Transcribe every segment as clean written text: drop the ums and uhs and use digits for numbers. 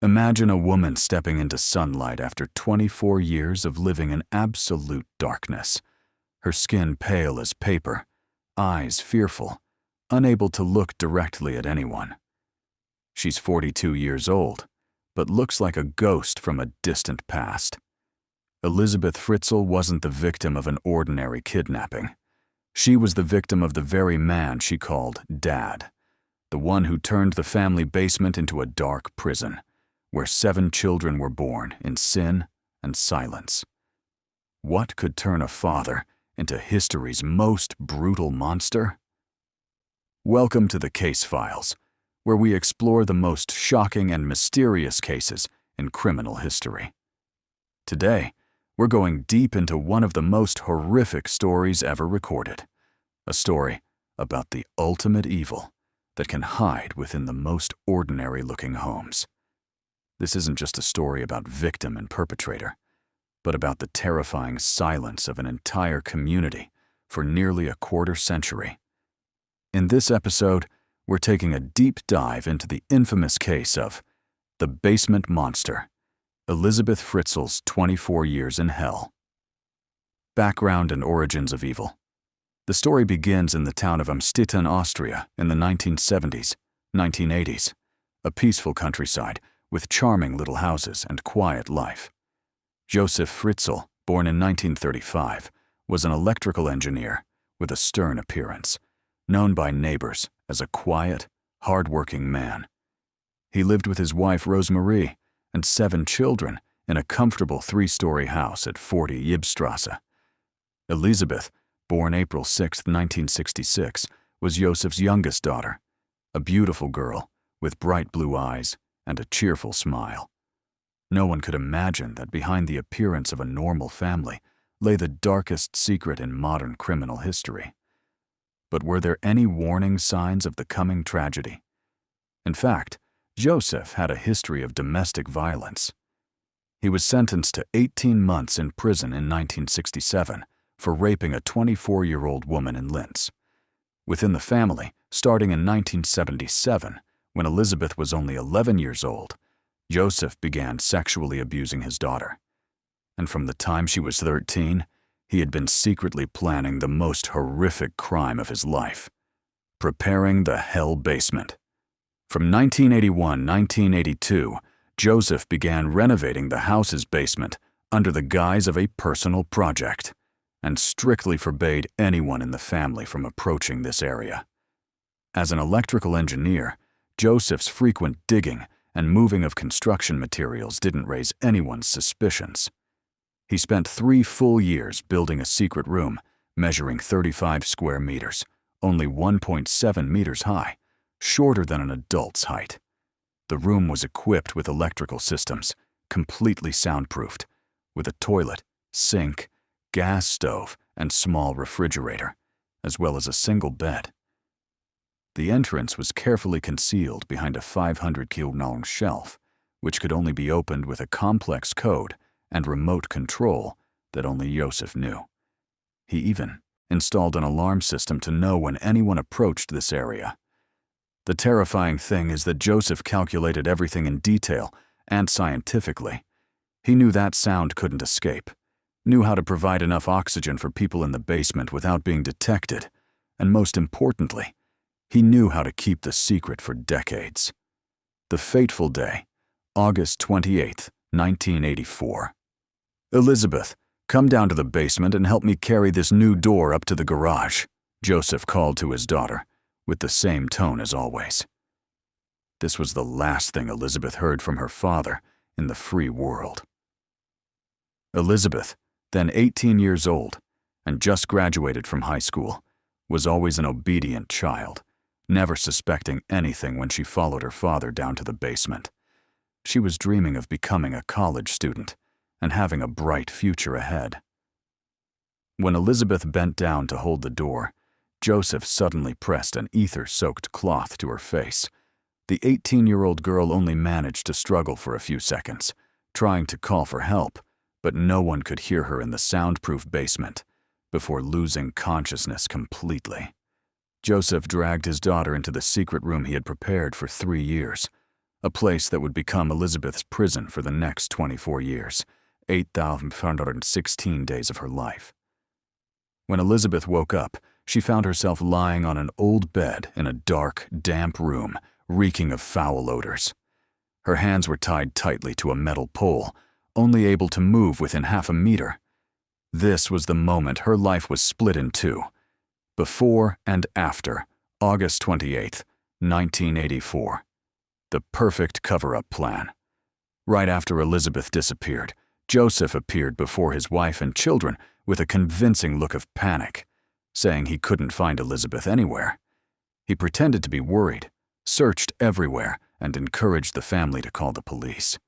Imagine a woman stepping into sunlight after 24 years of living in absolute darkness. Her skin pale as paper, eyes fearful, unable to look directly at anyone. She's 42 years old, but looks like a ghost from a distant past. Elisabeth Fritzl wasn't the victim of an ordinary kidnapping. She was the victim of the very man she called Dad, the one who turned the family basement into a dark prison, where 7 children were born in sin and silence. What could turn a father into history's most brutal monster? Welcome to the Case Files, where we explore the most shocking and mysterious cases in criminal history. Today, we're going deep into one of the most horrific stories ever recorded, a story about the ultimate evil that can hide within the most ordinary-looking homes. This isn't just a story about victim and perpetrator, but about the terrifying silence of an entire community for nearly a quarter century. In this episode, we're taking a deep dive into the infamous case of the Basement Monster, Elisabeth Fritzl's 24 Years in Hell. Background and origins of evil. The story begins in the town of Amstetten, Austria, in the 1970s, 1980s, a peaceful countryside with charming little houses and quiet life. Josef Fritzl, born in 1935, was an electrical engineer with a stern appearance, known by neighbors as a quiet, hard-working man. He lived with his wife Rosemarie and 7 children in a comfortable 3-story house at 40 Yibstrasse. Elisabeth, born April 6, 1966, was Josef's youngest daughter, a beautiful girl with bright blue eyes and a cheerful smile. No one could imagine that behind the appearance of a normal family lay the darkest secret in modern criminal history. But were there any warning signs of the coming tragedy? In fact, Josef had a history of domestic violence. He was sentenced to 18 months in prison in 1967 for raping a 24-year-old woman in Linz. Within the family, starting in 1977, when Elisabeth was only 11 years old, Josef began sexually abusing his daughter. And from the time she was 13, he had been secretly planning the most horrific crime of his life, preparing the hell basement. From 1981-1982, Josef began renovating the house's basement under the guise of a personal project, and strictly forbade anyone in the family from approaching this area. As an electrical engineer, Josef's frequent digging and moving of construction materials didn't raise anyone's suspicions. He spent 3 full years building a secret room measuring 35 square meters, only 1.7 meters high, shorter than an adult's height. The room was equipped with electrical systems, completely soundproofed, with a toilet, sink, gas stove, and small refrigerator, as well as a single bed. The entrance was carefully concealed behind a 500-kilo-long shelf, which could only be opened with a complex code and remote control that only Josef knew. He even installed an alarm system to know when anyone approached this area. The terrifying thing is that Josef calculated everything in detail and scientifically. He knew that sound couldn't escape, knew how to provide enough oxygen for people in the basement without being detected, and most importantly, he knew how to keep the secret for decades. The fateful day, August 28, 1984. "Elisabeth, come down to the basement and help me carry this new door up to the garage," Josef called to his daughter, with the same tone as always. This was the last thing Elisabeth heard from her father in the free world. Elisabeth, then 18 years old and just graduated from high school, was always an obedient child, never suspecting anything when she followed her father down to the basement. She was dreaming of becoming a college student and having a bright future ahead. When Elisabeth bent down to hold the door, Josef suddenly pressed an ether-soaked cloth to her face. The 18-year-old girl only managed to struggle for a few seconds, trying to call for help, but no one could hear her in the soundproof basement, before losing consciousness completely. Josef dragged his daughter into the secret room he had prepared for 3 years, a place that would become Elisabeth's prison for the next 24 years, 8,516 days of her life. When Elisabeth woke up, she found herself lying on an old bed in a dark, damp room, reeking of foul odors. Her hands were tied tightly to a metal pole, only able to move within half a meter. This was the moment her life was split in two. Before and after August 28, 1984. The perfect cover-up plan. Right after Elisabeth disappeared, Josef appeared before his wife and children with a convincing look of panic, saying he couldn't find Elisabeth anywhere. He pretended to be worried, searched everywhere, and encouraged the family to call the police.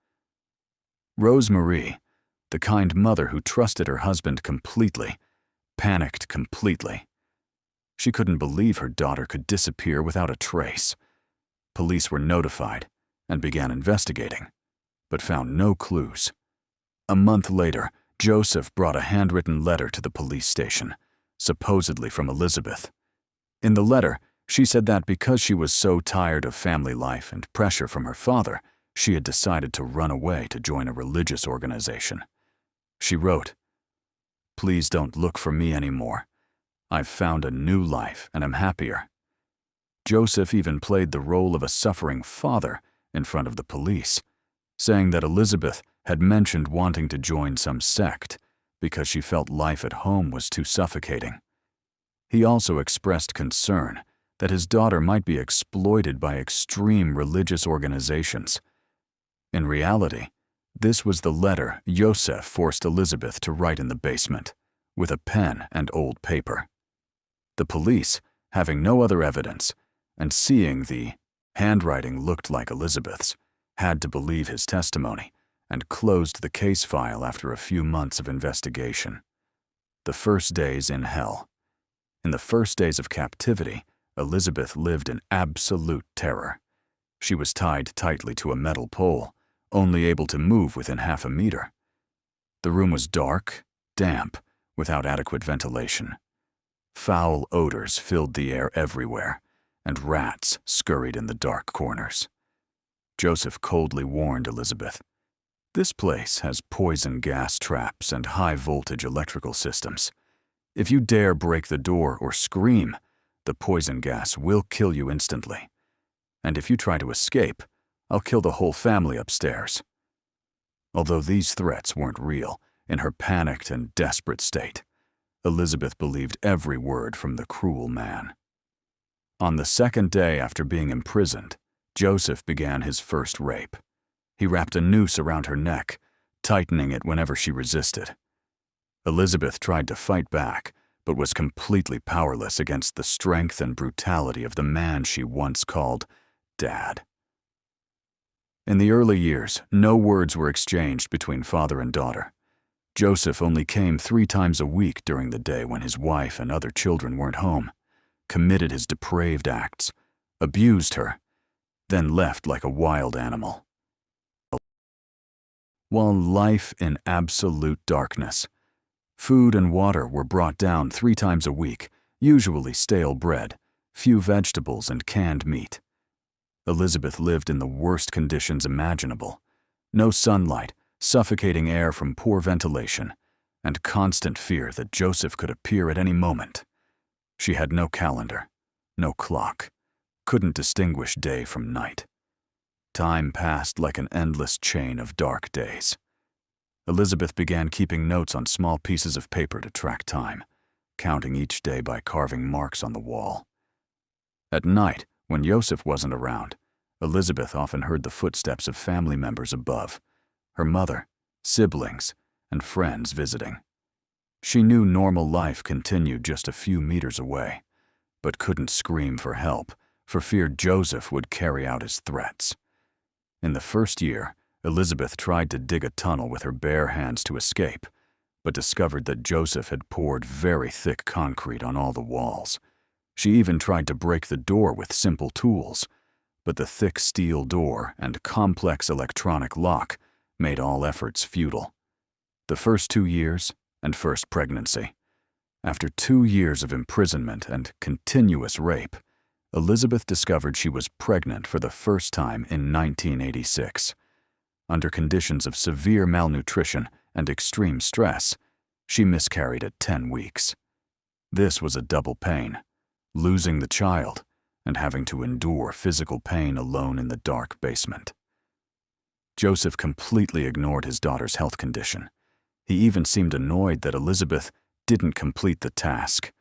Rose Marie, the kind mother who trusted her husband completely, panicked completely. She couldn't believe her daughter could disappear without a trace. Police were notified and began investigating, but found no clues. A month later, Josef brought a handwritten letter to the police station, supposedly from Elisabeth. In the letter, she said that because she was so tired of family life and pressure from her father, she had decided to run away to join a religious organization. She wrote, "Please don't look for me anymore. I've found a new life and am happier." Josef even played the role of a suffering father in front of the police, saying that Elisabeth had mentioned wanting to join some sect because she felt life at home was too suffocating. He also expressed concern that his daughter might be exploited by extreme religious organizations. In reality, this was the letter Josef forced Elisabeth to write in the basement, with a pen and old paper. The police, having no other evidence, and seeing the handwriting looked like Elisabeth's, had to believe his testimony and closed the case file after a few months of investigation. The first days in hell. In the first days of captivity, Elisabeth lived in absolute terror. She was tied tightly to a metal pole, only able to move within half a meter. The room was dark, damp, without adequate ventilation. Foul odors filled the air everywhere, and rats scurried in the dark corners. Josef coldly warned Elisabeth, "This place has poison gas traps and high-voltage electrical systems. If you dare break the door or scream, the poison gas will kill you instantly. And if you try to escape, I'll kill the whole family upstairs." Although these threats weren't real, in her panicked and desperate state, Elisabeth believed every word from the cruel man. On the second day after being imprisoned, Josef began his first rape. He wrapped a noose around her neck, tightening it whenever she resisted. Elisabeth tried to fight back, but was completely powerless against the strength and brutality of the man she once called Dad. In the early years, no words were exchanged between father and daughter. Josef only came 3 times a week during the day when his wife and other children weren't home, committed his depraved acts, abused her, then left like a wild animal. While life in absolute darkness, food and water were brought down 3 times a week, usually stale bread, few vegetables, and canned meat. Elisabeth lived in the worst conditions imaginable. No sunlight, suffocating air from poor ventilation, and constant fear that Josef could appear at any moment. She had no calendar, no clock, couldn't distinguish day from night. Time passed like an endless chain of dark days. Elisabeth began keeping notes on small pieces of paper to track time, counting each day by carving marks on the wall. At night, when Josef wasn't around, Elisabeth often heard the footsteps of family members above, her mother, siblings, and friends visiting. She knew normal life continued just a few meters away, but couldn't scream for help for fear Josef would carry out his threats. In the first year, Elisabeth tried to dig a tunnel with her bare hands to escape, but discovered that Josef had poured very thick concrete on all the walls. She even tried to break the door with simple tools, but the thick steel door and complex electronic lock made all efforts futile. The first 2 years and first pregnancy. After 2 years of imprisonment and continuous rape, Elisabeth discovered she was pregnant for the first time in 1986. Under conditions of severe malnutrition and extreme stress, she miscarried at 10 weeks. This was a double pain, losing the child and having to endure physical pain alone in the dark basement. Josef completely ignored his daughter's health condition. He even seemed annoyed that Elisabeth didn't complete the task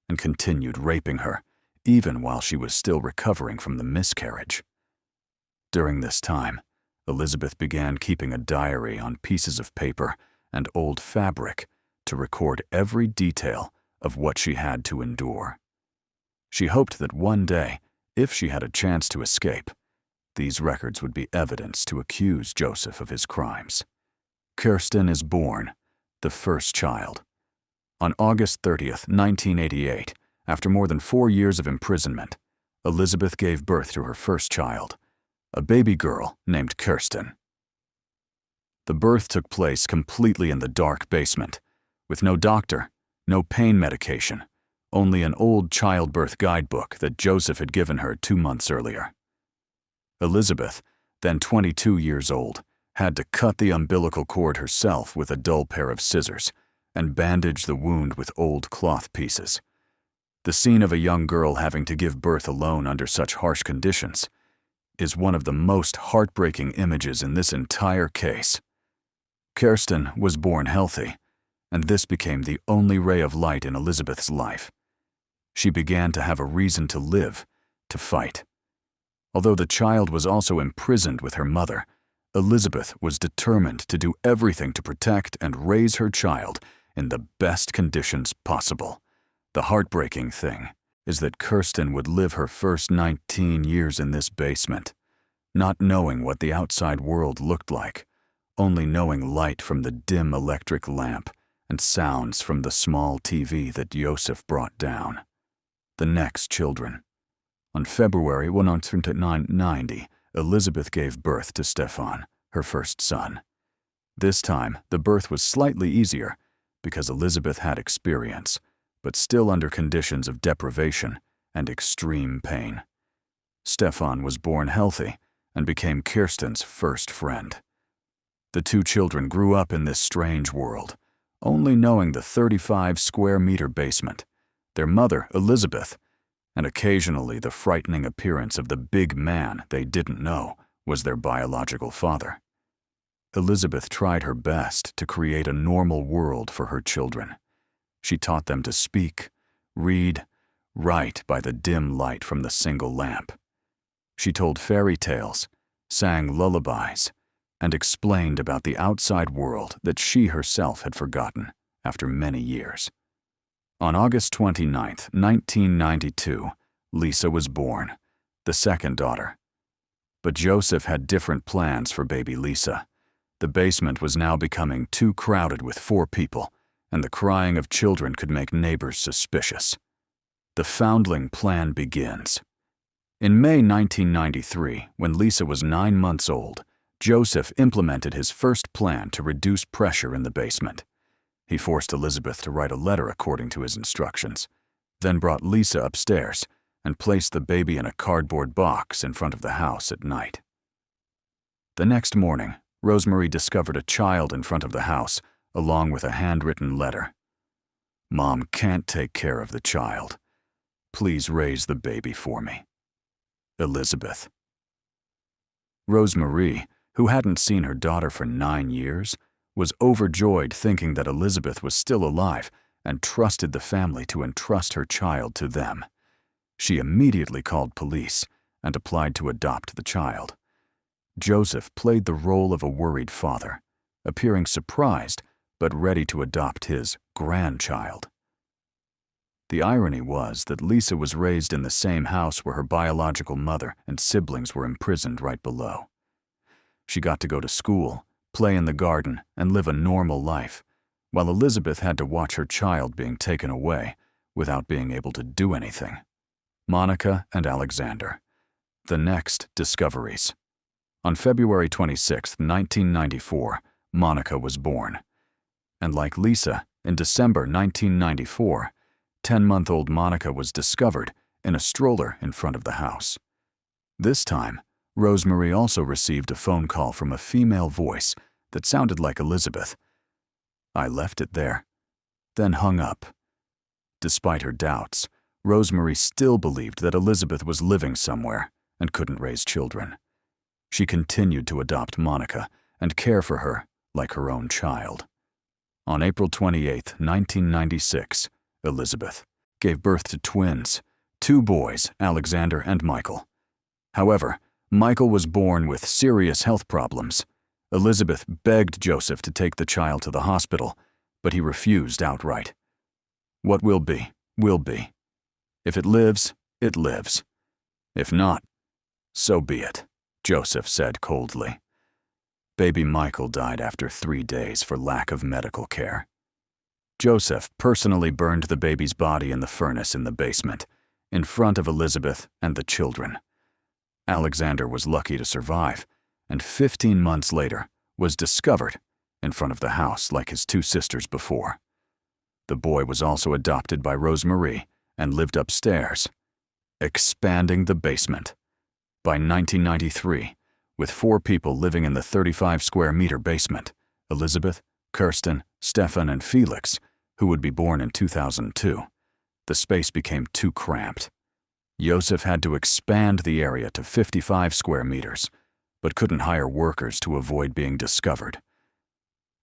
and continued raping her, even while she was still recovering from the miscarriage. During this time, Elisabeth began keeping a diary on pieces of paper and old fabric to record every detail of what she had to endure. She hoped that one day, if she had a chance to escape, these records would be evidence to accuse Josef of his crimes. Kirsten is born, the first child. On August 30th, 1988, after more than 4 years of imprisonment, Elisabeth gave birth to her first child, a baby girl named Kirsten. The birth took place completely in the dark basement, with no doctor, no pain medication, only an old childbirth guidebook that Josef had given her 2 months earlier. Elisabeth, then 22 years old, had to cut the umbilical cord herself with a dull pair of scissors and bandage the wound with old cloth pieces. The scene of a young girl having to give birth alone under such harsh conditions is one of the most heartbreaking images in this entire case. Kirsten was born healthy, and this became the only ray of light in Elisabeth's life. She began to have a reason to live, to fight. Although the child was also imprisoned with her mother, Elisabeth was determined to do everything to protect and raise her child in the best conditions possible. The heartbreaking thing is that Kirsten would live her first 19 years in this basement, not knowing what the outside world looked like, only knowing light from the dim electric lamp and sounds from the small TV that Josef brought down. The next children. On February 1990, Elisabeth gave birth to Stefan, her first son. This time, the birth was slightly easier because Elisabeth had experience, but still under conditions of deprivation and extreme pain. Stefan was born healthy and became Kirsten's first friend. The two children grew up in this strange world, only knowing the 35-square-meter basement, their mother, Elisabeth, and occasionally the frightening appearance of the big man they didn't know was their biological father. Elisabeth tried her best to create a normal world for her children. She taught them to speak, read, write by the dim light from the single lamp. She told fairy tales, sang lullabies, and explained about the outside world that she herself had forgotten after many years. On August 29, 1992, Lisa was born, the second daughter. But Josef had different plans for baby Lisa. The basement was now becoming too crowded with 4 people, and the crying of children could make neighbors suspicious. The foundling plan begins. In May 1993, when Lisa was 9 months old, Josef implemented his first plan to reduce pressure in the basement. He forced Elisabeth to write a letter according to his instructions, then brought Lisa upstairs and placed the baby in a cardboard box in front of the house at night. The next morning, Rosemary discovered a child in front of the house, along with a handwritten letter. "Mom can't take care of the child. Please raise the baby for me. Elisabeth." Rosemary, who hadn't seen her daughter for 9 years, was overjoyed thinking that Elisabeth was still alive and trusted the family to entrust her child to them. She immediately called police and applied to adopt the child. Josef played the role of a worried father, appearing surprised but ready to adopt his grandchild. The irony was that Lisa was raised in the same house where her biological mother and siblings were imprisoned right below. She got to go to school, play in the garden, and live a normal life, while Elisabeth had to watch her child being taken away without being able to do anything. Monica and Alexander. The next discoveries. On February 26, 1994, Monica was born. And like Lisa, in December 1994, 10-month-old Monica was discovered in a stroller in front of the house. This time, Rosemary also received a phone call from a female voice that sounded like Elisabeth. I left it there, then hung up. Despite her doubts, Rosemary still believed that Elisabeth was living somewhere and couldn't raise children. She continued to adopt Monica and care for her like her own child. On April 28, 1996, Elisabeth gave birth to twins, 2 boys, Alexander and Michael. However, Michael was born with serious health problems. Elisabeth begged Josef to take the child to the hospital, but he refused outright. What will be, will be. If it lives, it lives. If not, so be it, Josef said coldly. Baby Michael died after 3 days for lack of medical care. Josef personally burned the baby's body in the furnace in the basement, in front of Elisabeth and the children. Alexander was lucky to survive, and 15 months later was discovered in front of the house like his 2 sisters before. The boy was also adopted by Rosemary and lived upstairs, expanding the basement. By 1993, with 4 people living in the 35-square-meter basement, Elisabeth, Kirsten, Stefan, and Felix, who would be born in 2002, the space became too cramped. Josef had to expand the area to 55 square meters, but couldn't hire workers to avoid being discovered.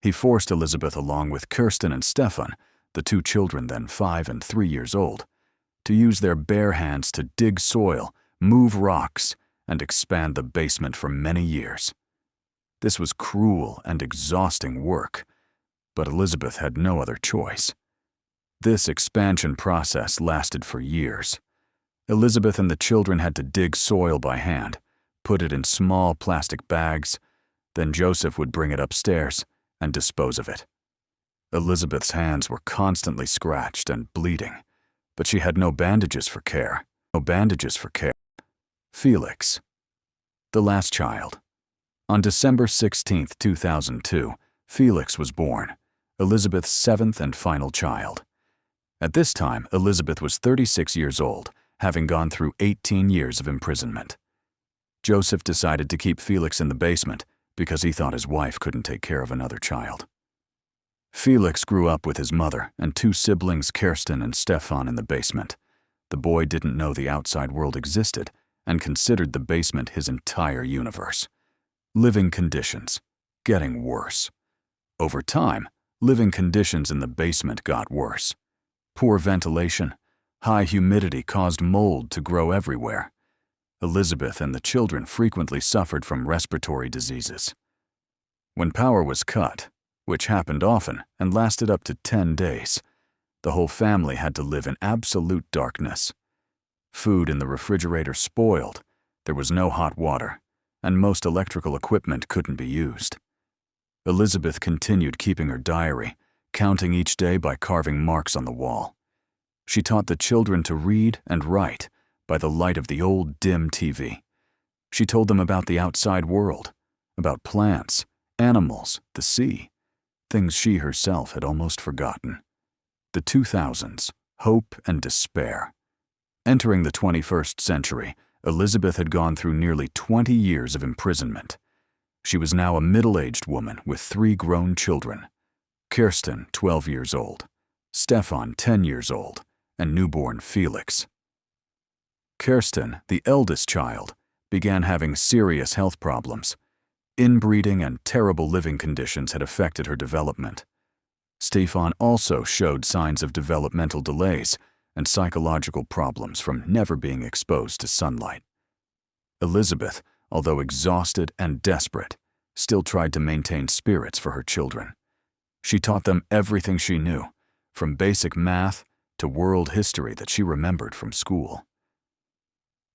He forced Elisabeth along with Kirsten and Stefan, the 2 children then 5 and 3 years old, to use their bare hands to dig soil, move rocks, and expand the basement for many years. This was cruel and exhausting work, but Elisabeth had no other choice. This expansion process lasted for years. Elisabeth and the children had to dig soil by hand, put it in small plastic bags, then Josef would bring it upstairs and dispose of it. Elisabeth's hands were constantly scratched and bleeding, but she had no bandages for care. Felix, the last child. On December 16, 2002, Felix was born, Elisabeth's 7th and final child. At this time, Elisabeth was 36 years old, having gone through 18 years of imprisonment. Josef decided to keep Felix in the basement because he thought his wife couldn't take care of another child. Felix grew up with his mother and 2 siblings, Kirsten and Stefan, in the basement. The boy didn't know the outside world existed and considered the basement his entire universe. Living conditions, getting worse. Over time, living conditions in the basement got worse. Poor ventilation, high humidity caused mold to grow everywhere. Elisabeth and the children frequently suffered from respiratory diseases. When power was cut, which happened often and lasted up to 10 days, the whole family had to live in absolute darkness. Food in the refrigerator spoiled, there was no hot water, and most electrical equipment couldn't be used. Elisabeth continued keeping her diary, counting each day by carving marks on the wall. She taught the children to read and write by the light of the old dim TV. She told them about the outside world, about plants, animals, the sea, things she herself had almost forgotten. The 2000s, hope and despair. Entering the 21st century, Elisabeth had gone through nearly 20 years of imprisonment. She was now a middle-aged woman with 3 grown children. Kirsten, 12 years old, Stefan, 10 years old, and newborn Felix. Kirsten, the eldest child, began having serious health problems. Inbreeding and terrible living conditions had affected her development. Stefan also showed signs of developmental delays and psychological problems from never being exposed to sunlight. Elisabeth, although exhausted and desperate, still tried to maintain spirits for her children. She taught them everything she knew, from basic math to world history that she remembered from school.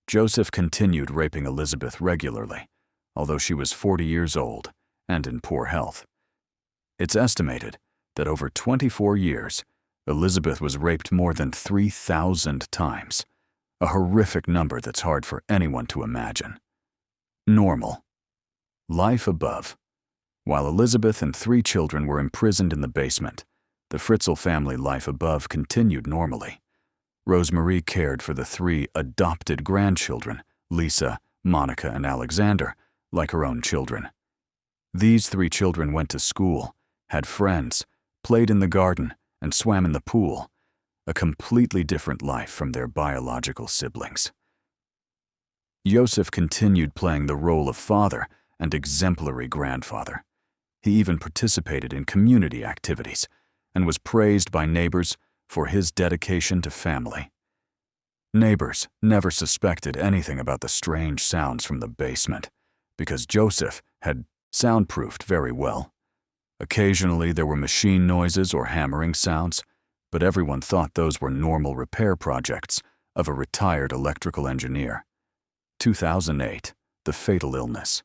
Josef continued raping Elisabeth regularly, although she was 40 years old and in poor health. It's estimated that over 24 years, Elisabeth was raped more than 3,000 times, a horrific number that's hard for anyone to imagine. Normal. Life above. While Elisabeth and 3 children were imprisoned in the basement, the Fritzl family life above continued normally. Rosemarie cared for the 3 adopted grandchildren, Lisa, Monica, and Alexander, like her own children. These 3 children went to school, had friends, played in the garden, and swam in the pool, a completely different life from their biological siblings. Josef continued playing the role of father and exemplary grandfather. He even participated in community activities and was praised by neighbors for his dedication to family. Neighbors never suspected anything about the strange sounds from the basement because Josef had soundproofed very well. Occasionally there were machine noises or hammering sounds, but everyone thought those were normal repair projects of a retired electrical engineer. 2008, the fatal illness.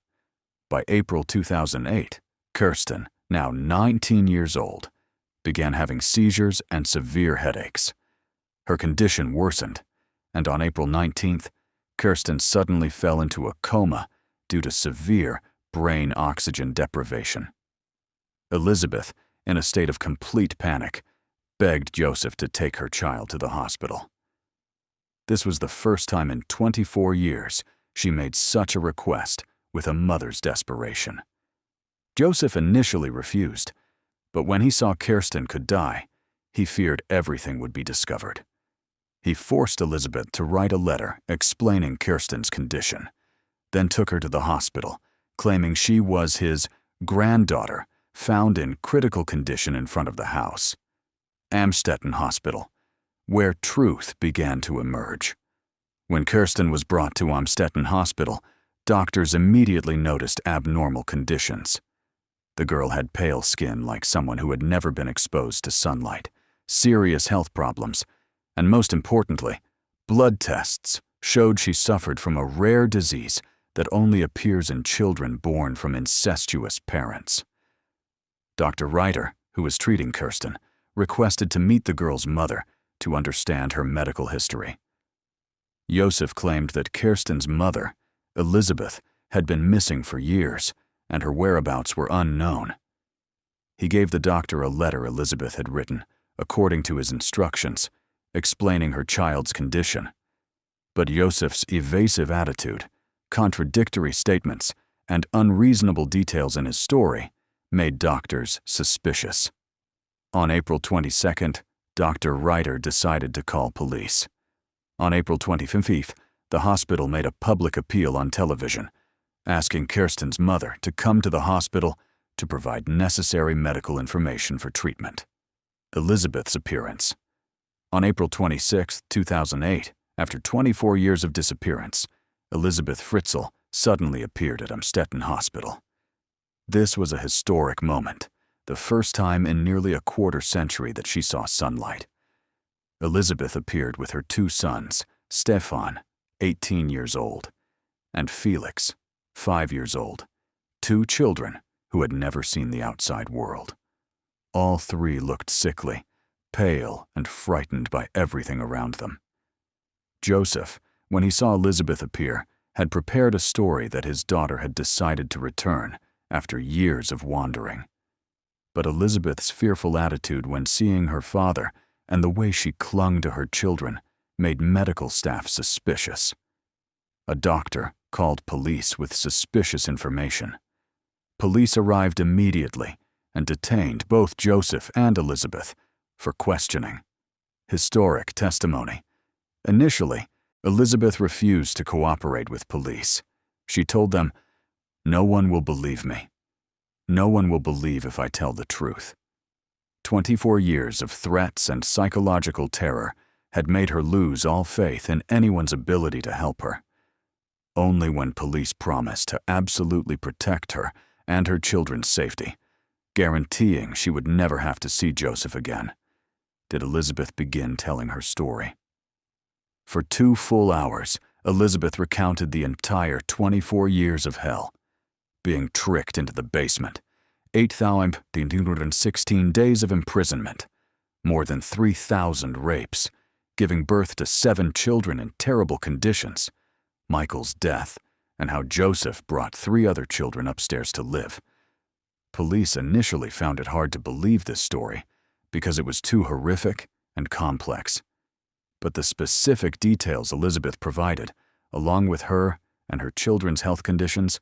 By April 2008, Kirsten, now 19 years old, began having seizures and severe headaches. Her condition worsened, and on April 19th, Kirsten suddenly fell into a coma due to severe brain oxygen deprivation. Elisabeth, in a state of complete panic, begged Josef to take her child to the hospital. This was the first time in 24 years she made such a request with a mother's desperation. Josef initially refused, but when he saw Kirsten could die, he feared everything would be discovered. He forced Elisabeth to write a letter explaining Kirsten's condition, then took her to the hospital, claiming she was his granddaughter found in critical condition in front of the house. Amstetten Hospital, where truth began to emerge. When Kirsten was brought to Amstetten Hospital, doctors immediately noticed abnormal conditions. The girl had pale skin like someone who had never been exposed to sunlight, serious health problems, and most importantly, blood tests showed she suffered from a rare disease that only appears in children born from incestuous parents. Dr. Reiter, who was treating Kirsten, requested to meet the girl's mother to understand her medical history. Josef claimed that Kirsten's mother, Elisabeth, had been missing for years, and her whereabouts were unknown. He gave the doctor a letter Elisabeth had written, according to his instructions, explaining her child's condition. But Josef's evasive attitude, contradictory statements, and unreasonable details in his story made doctors suspicious. On April 22nd, Dr. Reiter decided to call police. On April 25th, the hospital made a public appeal on television, asking Kirsten's mother to come to the hospital to provide necessary medical information for treatment. Elisabeth's appearance. On April 26, 2008, after 24 years of disappearance, Elisabeth Fritzl suddenly appeared at Amstetten Hospital. This was a historic moment, the first time in nearly a quarter-century that she saw sunlight. Elisabeth appeared with her 2 sons, Stefan, 18 years old, and Felix, 5 years old, 2 children who had never seen the outside world. All 3 looked sickly, pale and frightened by everything around them. Josef, when he saw Elisabeth appear, had prepared a story that his daughter had decided to return after years of wandering. But Elisabeth's fearful attitude when seeing her father and the way she clung to her children made medical staff suspicious. A doctor called police with suspicious information. Police arrived immediately and detained both Josef and Elisabeth for questioning. Historic testimony. Initially, Elisabeth refused to cooperate with police. She told them, "No one will believe me. No one will believe if I tell the truth." 24 years of threats and psychological terror had made her lose all faith in anyone's ability to help her. Only when police promised to absolutely protect her and her children's safety, guaranteeing she would never have to see Josef again, did Elisabeth begin telling her story. For 2 full hours, Elisabeth recounted the entire 24 years of hell. Being tricked into the basement, 8,216 days of imprisonment, more than 3,000 rapes, giving birth to 7 children in terrible conditions, Michael's death, and how Josef brought 3 other children upstairs to live. Police initially found it hard to believe this story because it was too horrific and complex. but the specific details Elisabeth provided, along with her and her children's health conditions,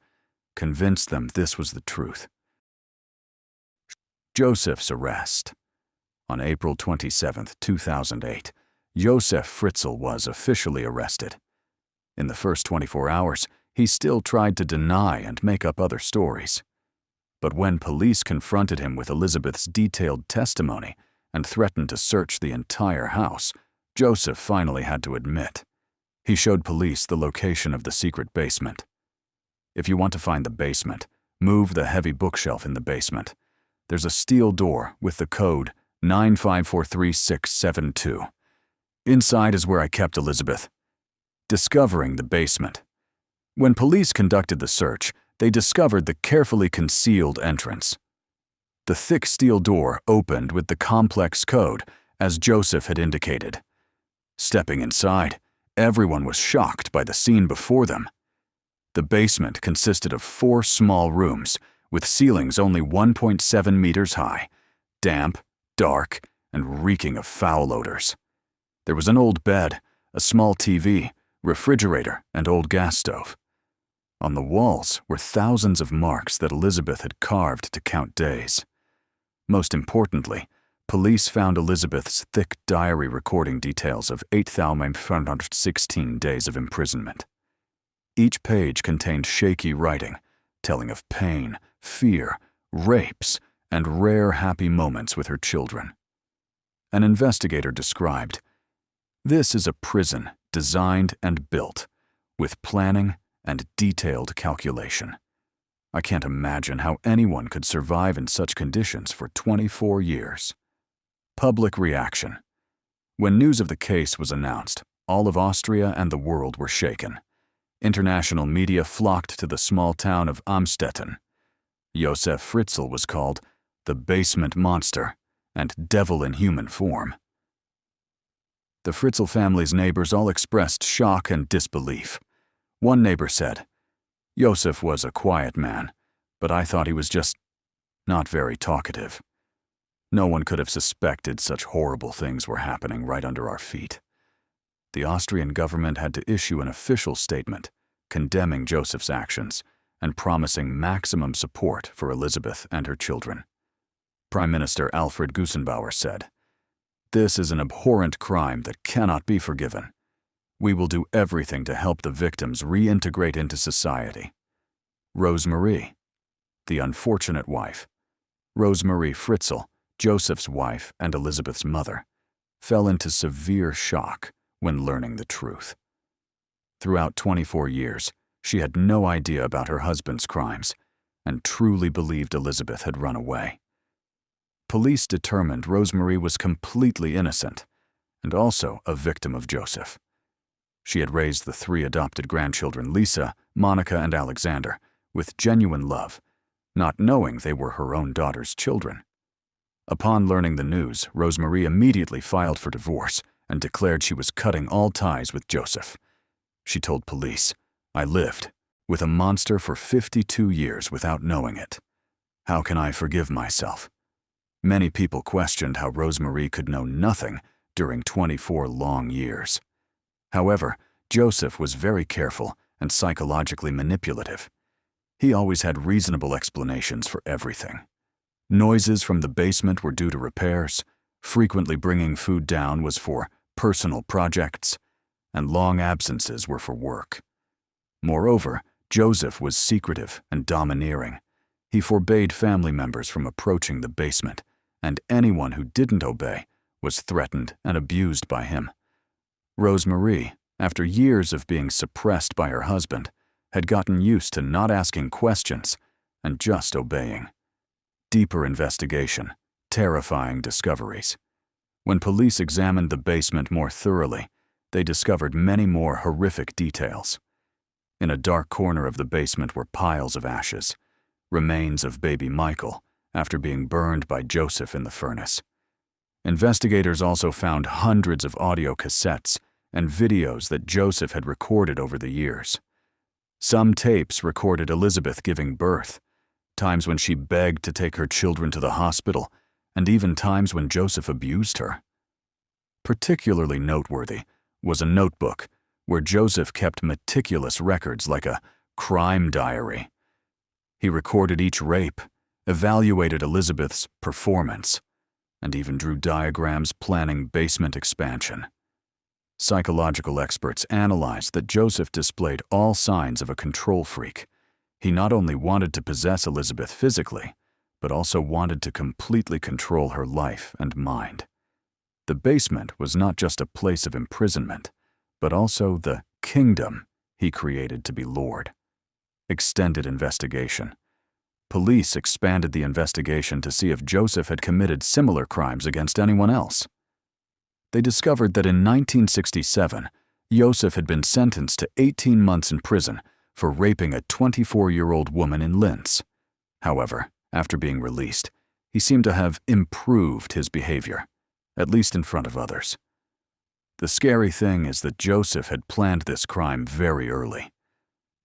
convinced them this was the truth. Josef's arrest. On April 27, 2008, Josef Fritzl was officially arrested. In the first 24 hours, he still tried to deny and make up other stories. But when police confronted him with Elisabeth's detailed testimony and threatened to search the entire house, Josef finally had to admit. He showed police the location of the secret basement. If you want to find the basement, move the heavy bookshelf in the basement. There's a steel door with the code 9543672. Inside is where I kept Elisabeth. Discovering the basement. When police conducted the search, they discovered the carefully concealed entrance. The thick steel door opened with the complex code, as Josef had indicated. Stepping inside, everyone was shocked by the scene before them. The basement consisted of 4 small rooms, with ceilings only 1.7 meters high, damp, dark, and reeking of foul odors. There was an old bed, a small TV, refrigerator, and old gas stove. On the walls were thousands of marks that Elisabeth had carved to count days. Most importantly, police found Elisabeth's thick diary recording details of 8,516 days of imprisonment. Each page contained shaky writing, telling of pain, fear, rapes, and rare happy moments with her children. An investigator described, "This is a prison designed and built, with planning and detailed calculation. I can't imagine how anyone could survive in such conditions for 24 years. Public reaction. When news of the case was announced, all of Austria and the world were shaken. International media flocked to the small town of Amstetten. Josef Fritzl was called the basement monster and devil in human form. The Fritzl family's neighbors all expressed shock and disbelief. One neighbor said, "Josef was a quiet man, but I thought he was just not very talkative. No one could have suspected such horrible things were happening right under our feet." The Austrian government had to issue an official statement condemning Josef's actions and promising maximum support for Elisabeth and her children. Prime Minister Alfred Gusenbauer said, "This is an abhorrent crime that cannot be forgiven. We will do everything to help the victims reintegrate into society." Rosemarie, the unfortunate wife, Rosemarie Fritzl, Josef's wife and Elisabeth's mother, fell into severe shock when learning the truth. Throughout 24 years, she had no idea about her husband's crimes and truly believed Elisabeth had run away. Police determined Rosemarie was completely innocent and also a victim of Josef. She had raised the 3 adopted grandchildren, Lisa, Monica, and Alexander, with genuine love, not knowing they were her own daughter's children. Upon learning the news, Rosemarie immediately filed for divorce and declared she was cutting all ties with Josef. She told police, "I lived with a monster for 52 years without knowing it. How can I forgive myself?" Many people questioned how Rosemarie could know nothing during 24 long years. However, Josef was very careful and psychologically manipulative. He always had reasonable explanations for everything. Noises from the basement were due to repairs, frequently bringing food down was for personal projects, and long absences were for work. Moreover, Josef was secretive and domineering. He forbade family members from approaching the basement, and anyone who didn't obey was threatened and abused by him. Rosemarie, after years of being suppressed by her husband, had gotten used to not asking questions and just obeying. Deeper investigation, terrifying discoveries. When police examined the basement more thoroughly, they discovered many more horrific details. In a dark corner of the basement were piles of ashes, remains of baby Michael, after being burned by Josef in the furnace. Investigators also found hundreds of audio cassettes and videos that Josef had recorded over the years. Some tapes recorded Elisabeth giving birth, times when she begged to take her children to the hospital, and even times when Josef abused her. Particularly noteworthy was a notebook where Josef kept meticulous records like a crime diary. He recorded each rape, evaluated Elisabeth's performance, and even drew diagrams planning basement expansion. Psychological experts analyzed that Josef displayed all signs of a control freak. He not only wanted to possess Elisabeth physically, but also wanted to completely control her life and mind. The basement was not just a place of imprisonment, but also the kingdom he created to be Lord. Extended investigation. Police expanded the investigation to see if Josef had committed similar crimes against anyone else. They discovered that in 1967, Josef had been sentenced to 18 months in prison for raping a 24-year-old woman in Linz. However, after being released, he seemed to have improved his behavior, at least in front of others. The scary thing is that Josef had planned this crime very early.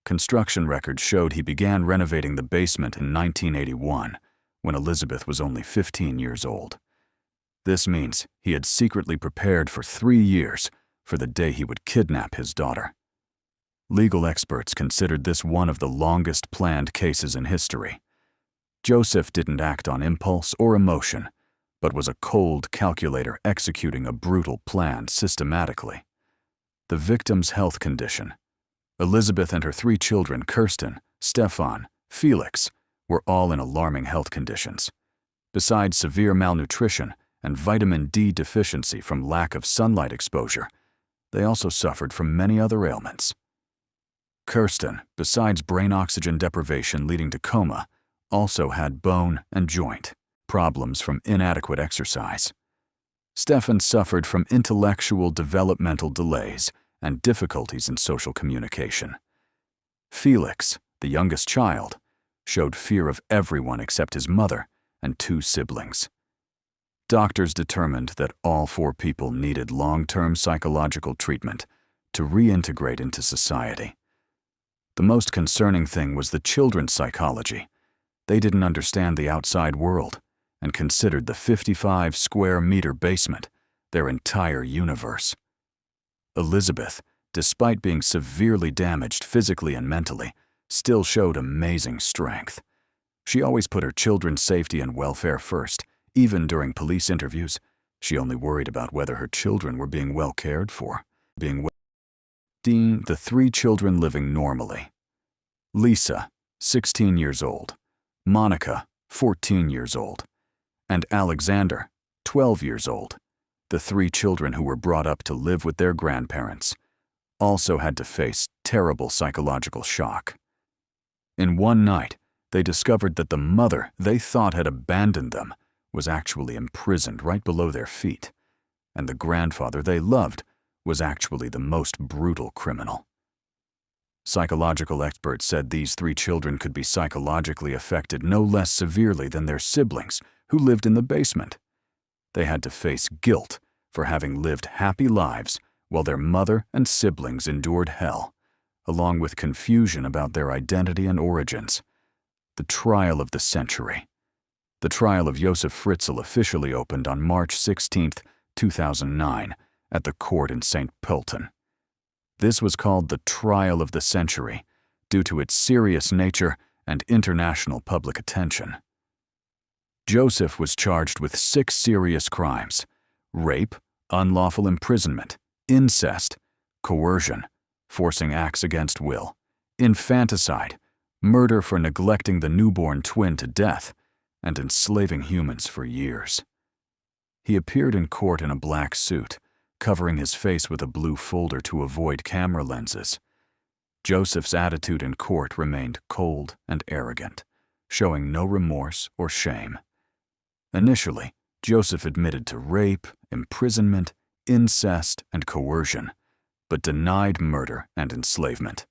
Construction records showed he began renovating the basement in 1981, when Elisabeth was only 15 years old. This means he had secretly prepared for 3 years for the day he would kidnap his daughter. Legal experts considered this one of the longest planned cases in history. Josef didn't act on impulse or emotion, but was a cold calculator executing a brutal plan systematically. The victim's health condition. Elisabeth and her 3 children, Kirsten, Stefan, Felix, were all in alarming health conditions. Besides severe malnutrition and vitamin D deficiency from lack of sunlight exposure, they also suffered from many other ailments. Kirsten, besides brain oxygen deprivation leading to coma, also had bone and joint problems from inadequate exercise. Stefan suffered from intellectual developmental delays and difficulties in social communication. Felix, the youngest child, showed fear of everyone except his mother and 2 siblings. Doctors determined that all 4 people needed long-term psychological treatment to reintegrate into society. The most concerning thing was the children's psychology. They didn't understand the outside world and considered the 55-square-meter basement their entire universe. Elisabeth, despite being severely damaged physically and mentally, still showed amazing strength. She always put her children's safety and welfare first. Even during police interviews, she only worried about whether her children were being well cared for. The 3 children living normally. Lisa, 16 years old, Monica, 14 years old, and Alexander, 12 years old, the 3 children who were brought up to live with their grandparents, also had to face terrible psychological shock. In one night, they discovered that the mother they thought had abandoned them was actually imprisoned right below their feet, and the grandfather they loved was actually the most brutal criminal. Psychological experts said these 3 children could be psychologically affected no less severely than their siblings who lived in the basement. They had to face guilt for having lived happy lives while their mother and siblings endured hell, along with confusion about their identity and origins. The trial of the century. The trial of Josef Fritzl officially opened on March 16, 2009, at the court in St. Pölten. This was called the trial of the century due to its serious nature and international public attention. Josef was charged with 6 serious crimes: rape, unlawful imprisonment, incest, coercion, forcing acts against will, infanticide, murder for neglecting the newborn twin to death, and enslaving humans for years. He appeared in court in a black suit, covering his face with a blue folder to avoid camera lenses. Josef's attitude in court remained cold and arrogant, showing no remorse or shame. Initially, Josef admitted to rape, imprisonment, incest, and coercion, but denied murder and enslavement.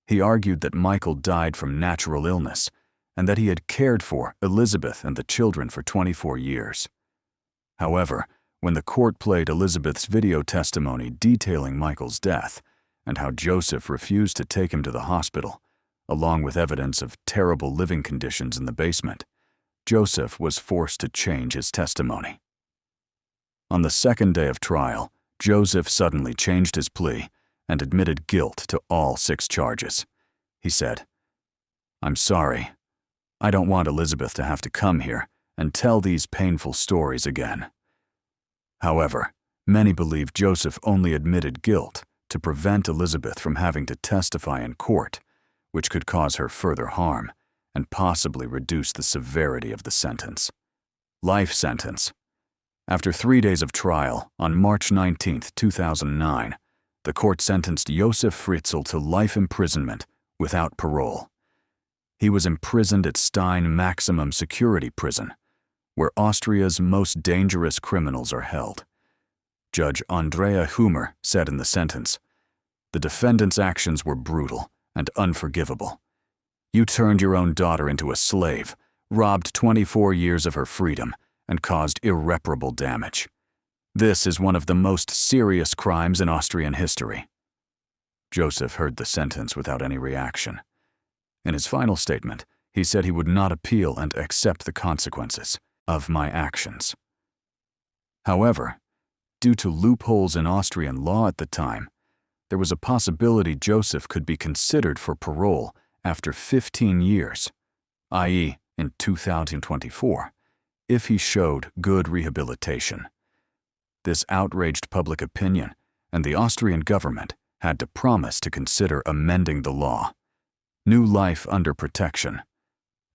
He argued that Michael died from natural illness and that he had cared for Elisabeth and the children for 24 years. However, when the court played Elisabeth's video testimony detailing Michael's death and how Josef refused to take him to the hospital, along with evidence of terrible living conditions in the basement, Josef was forced to change his testimony. On the second day of trial, Josef suddenly changed his plea and admitted guilt to all 6 charges. He said, "I'm sorry. I don't want Elisabeth to have to come here and tell these painful stories again." However, many believe Josef only admitted guilt to prevent Elisabeth from having to testify in court, which could cause her further harm and possibly reduce the severity of the sentence. Life sentence. After 3 days of trial, on March 19, 2009, the court sentenced Josef Fritzl to life imprisonment without parole. He was imprisoned at Stein Maximum Security Prison, where Austria's most dangerous criminals are held. Judge Andrea Humer said in the sentence, "The defendant's actions were brutal and unforgivable. You turned your own daughter into a slave, robbed 24 years of her freedom, and caused irreparable damage. This is one of the most serious crimes in Austrian history." Josef heard the sentence without any reaction. In his final statement, he said he would not appeal and accept the consequences of my actions. However, due to loopholes in Austrian law at the time, there was a possibility Josef could be considered for parole after 15 years, i.e. in 2024, if he showed good rehabilitation. This outraged public opinion, and the Austrian government had to promise to consider amending the law. New life under protection.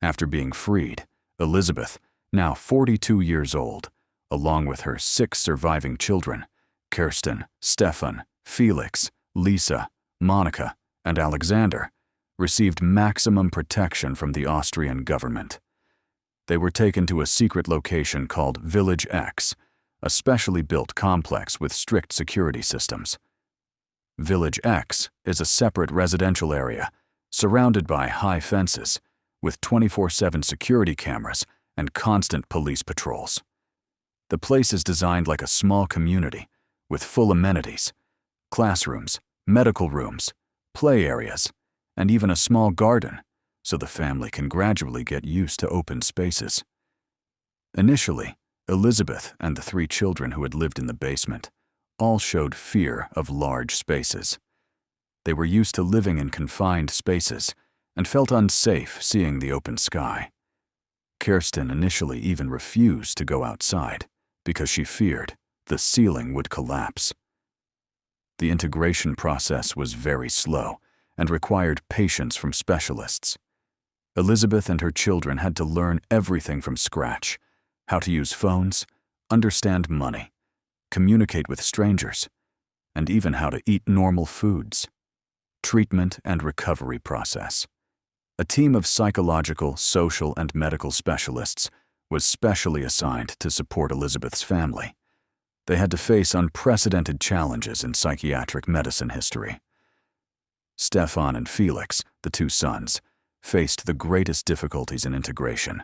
After being freed, Elisabeth, now 42 years old, along with her 6 surviving children, Kirsten, Stefan, Felix, Lisa, Monica, and Alexander, received maximum protection from the Austrian government. They were taken to a secret location called Village X, a specially built complex with strict security systems. Village X is a separate residential area surrounded by high fences with 24/7 security cameras and constant police patrols. The place is designed like a small community with full amenities, classrooms, medical rooms, play areas, and even a small garden, so the family can gradually get used to open spaces. Initially, Elisabeth and the 3 children who had lived in the basement all showed fear of large spaces. They were used to living in confined spaces and felt unsafe seeing the open sky. Kirsten initially even refused to go outside because she feared the ceiling would collapse. The integration process was very slow and required patience from specialists. Elisabeth and her children had to learn everything from scratch: how to use phones, understand money, communicate with strangers, and even how to eat normal foods. Treatment and recovery process. A team of psychological, social, and medical specialists was specially assigned to support Elisabeth's family. They had to face unprecedented challenges in psychiatric medicine history. Stefan and Felix, the 2 sons, faced the greatest difficulties in integration.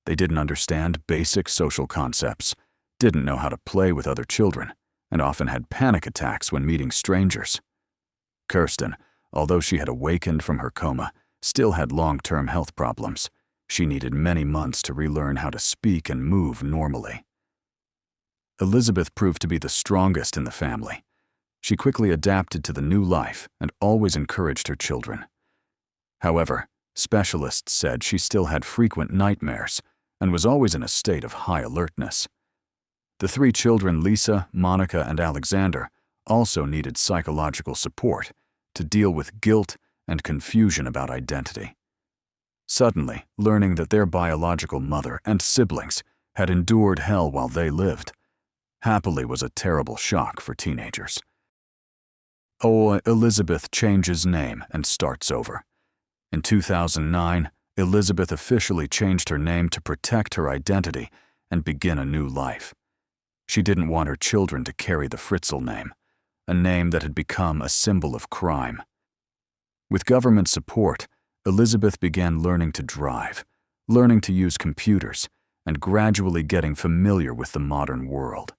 They didn't understand basic social concepts, didn't know how to play with other children, and often had panic attacks when meeting strangers. Kirsten, although she had awakened from her coma, still had long-term health problems. She needed many months to relearn how to speak and move normally. Elisabeth proved to be the strongest in the family. She quickly adapted to the new life and always encouraged her children. However, specialists said she still had frequent nightmares and was always in a state of high alertness. The 3 children, Lisa, Monica, and Alexander, also needed psychological support to deal with guilt and confusion about identity. Suddenly, learning that their biological mother and siblings had endured hell while they lived, happily was a terrible shock for teenagers. Elisabeth changes name and starts over. In 2009, Elisabeth officially changed her name to protect her identity and begin a new life. She didn't want her children to carry the Fritzl name, a name that had become a symbol of crime. With government support, Elisabeth began learning to drive, learning to use computers, and gradually getting familiar with the modern world.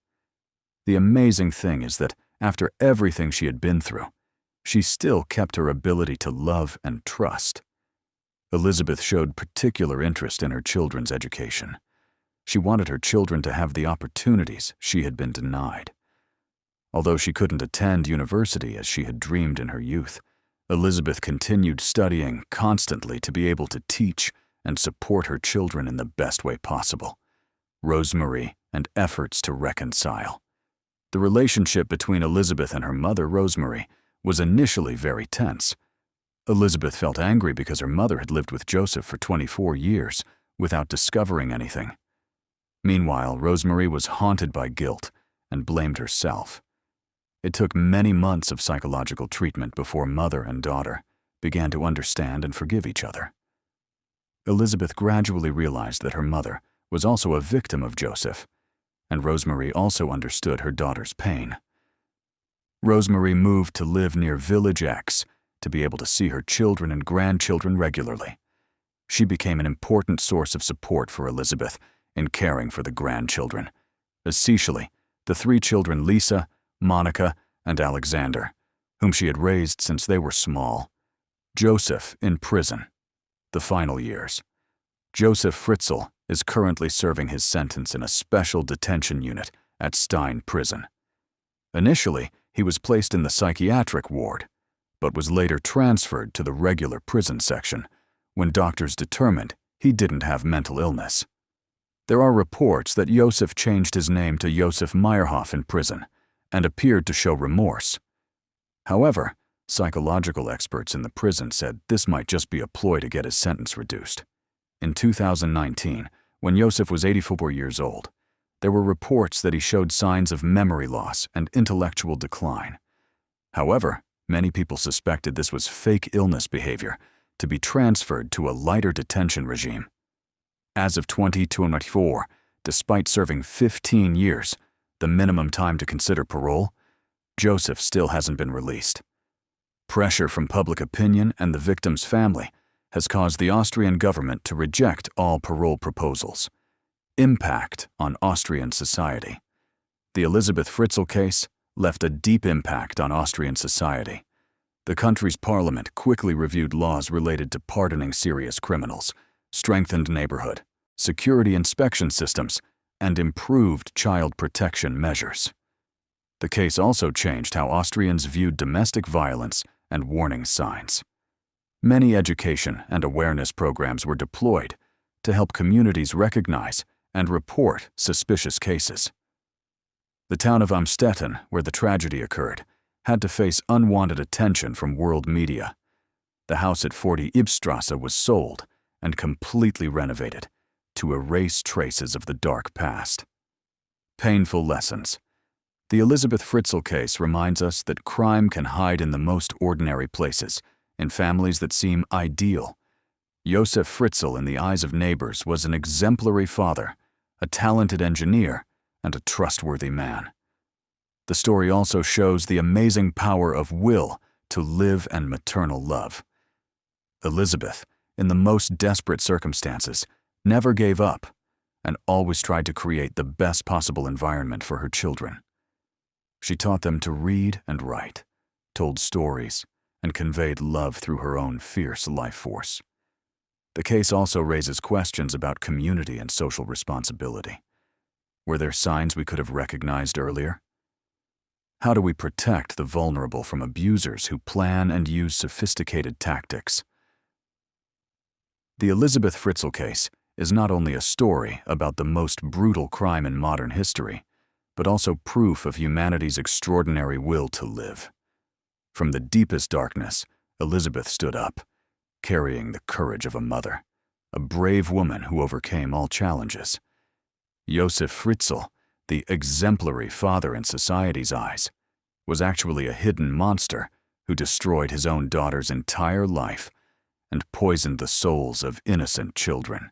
The amazing thing is that after everything she had been through, she still kept her ability to love and trust. Elisabeth showed particular interest in her children's education. She wanted her children to have the opportunities she had been denied. Although she couldn't attend university as she had dreamed in her youth, Elisabeth continued studying constantly to be able to teach and support her children in the best way possible. Rosemary and efforts to reconcile. The relationship between Elisabeth and her mother, Rosemary, was initially very tense. Elisabeth felt angry because her mother had lived with Josef for 24 years without discovering anything. Meanwhile, Rosemary was haunted by guilt and blamed herself. It took many months of psychological treatment before mother and daughter began to understand and forgive each other. Elisabeth gradually realized that her mother was also a victim of Josef, and Rosemary also understood her daughter's pain. Rosemary moved to live near Village X to be able to see her children and grandchildren regularly. She became an important source of support for Elisabeth in caring for the grandchildren, especially the 3 children Lisa, Monica, and Alexander, whom she had raised since they were small. Josef in prison. The final years. Josef Fritzl is currently serving his sentence in a special detention unit at Stein Prison. Initially, he was placed in the psychiatric ward, but was later transferred to the regular prison section when doctors determined he didn't have mental illness. There are reports that Josef changed his name to Josef Meyerhoff in prison and appeared to show remorse. However, psychological experts in the prison said this might just be a ploy to get his sentence reduced. In 2019, when Josef was 84 years old, there were reports that he showed signs of memory loss and intellectual decline. However, many people suspected this was fake illness behavior to be transferred to a lighter detention regime. As of 2024, despite serving 15 years, the minimum time to consider parole, Josef still hasn't been released. Pressure from public opinion and the victim's family has caused the Austrian government to reject all parole proposals. Impact on Austrian society. The Elisabeth Fritzl case left a deep impact on Austrian society. The country's parliament quickly reviewed laws related to pardoning serious criminals, strengthened neighborhood, security inspection systems, and improved child protection measures. The case also changed how Austrians viewed domestic violence and warning signs. Many education and awareness programs were deployed to help communities recognize and report suspicious cases. The town of Amstetten, where the tragedy occurred, had to face unwanted attention from world media. The house at 40 Ibstrasse was sold and completely renovated to erase traces of the dark past. Painful lessons. The Elisabeth Fritzl case reminds us that crime can hide in the most ordinary places, in families that seem ideal. Josef Fritzl, in the eyes of neighbors, was an exemplary father, a talented engineer, and a trustworthy man. The story also shows the amazing power of will to live and maternal love. Elisabeth, in the most desperate circumstances, never gave up and always tried to create the best possible environment for her children. She taught them to read and write, told stories, and conveyed love through her own fierce life force. The case also raises questions about community and social responsibility. Were there signs we could have recognized earlier? How do we protect the vulnerable from abusers who plan and use sophisticated tactics? The Elisabeth Fritzl case is not only a story about the most brutal crime in modern history, but also proof of humanity's extraordinary will to live. From the deepest darkness, Elisabeth stood up, carrying the courage of a mother, a brave woman who overcame all challenges. Josef Fritzl, the exemplary father in society's eyes, was actually a hidden monster who destroyed his own daughter's entire life and poisoned the souls of innocent children.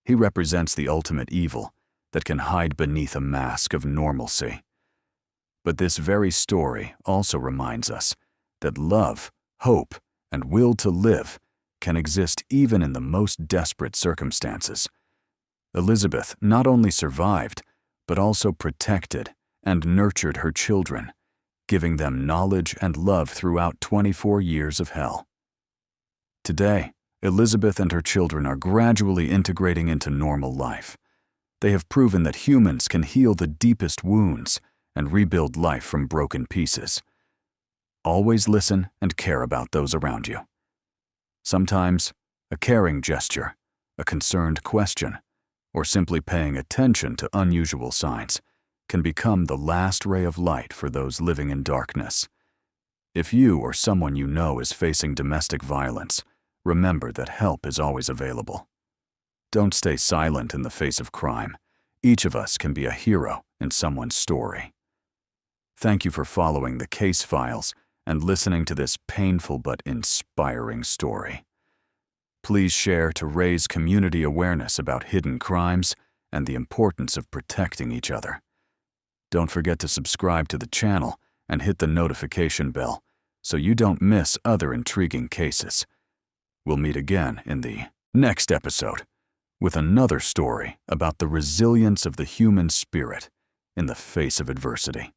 He represents the ultimate evil that can hide beneath a mask of normalcy. But this very story also reminds us that love, hope, and will to live can exist even in the most desperate circumstances. Elisabeth not only survived, but also protected and nurtured her children, giving them knowledge and love throughout 24 years of hell. Today, Elisabeth and her children are gradually integrating into normal life. They have proven that humans can heal the deepest wounds and rebuild life from broken pieces. Always listen and care about those around you. Sometimes, a caring gesture, a concerned question, or simply paying attention to unusual signs can become the last ray of light for those living in darkness. If you or someone you know is facing domestic violence, remember that help is always available. Don't stay silent in the face of crime. Each of us can be a hero in someone's story. Thank you for following the case files and listening to this painful but inspiring story. Please share to raise community awareness about hidden crimes and the importance of protecting each other. Don't forget to subscribe to the channel and hit the notification bell so you don't miss other intriguing cases. We'll meet again in the next episode with another story about the resilience of the human spirit in the face of adversity.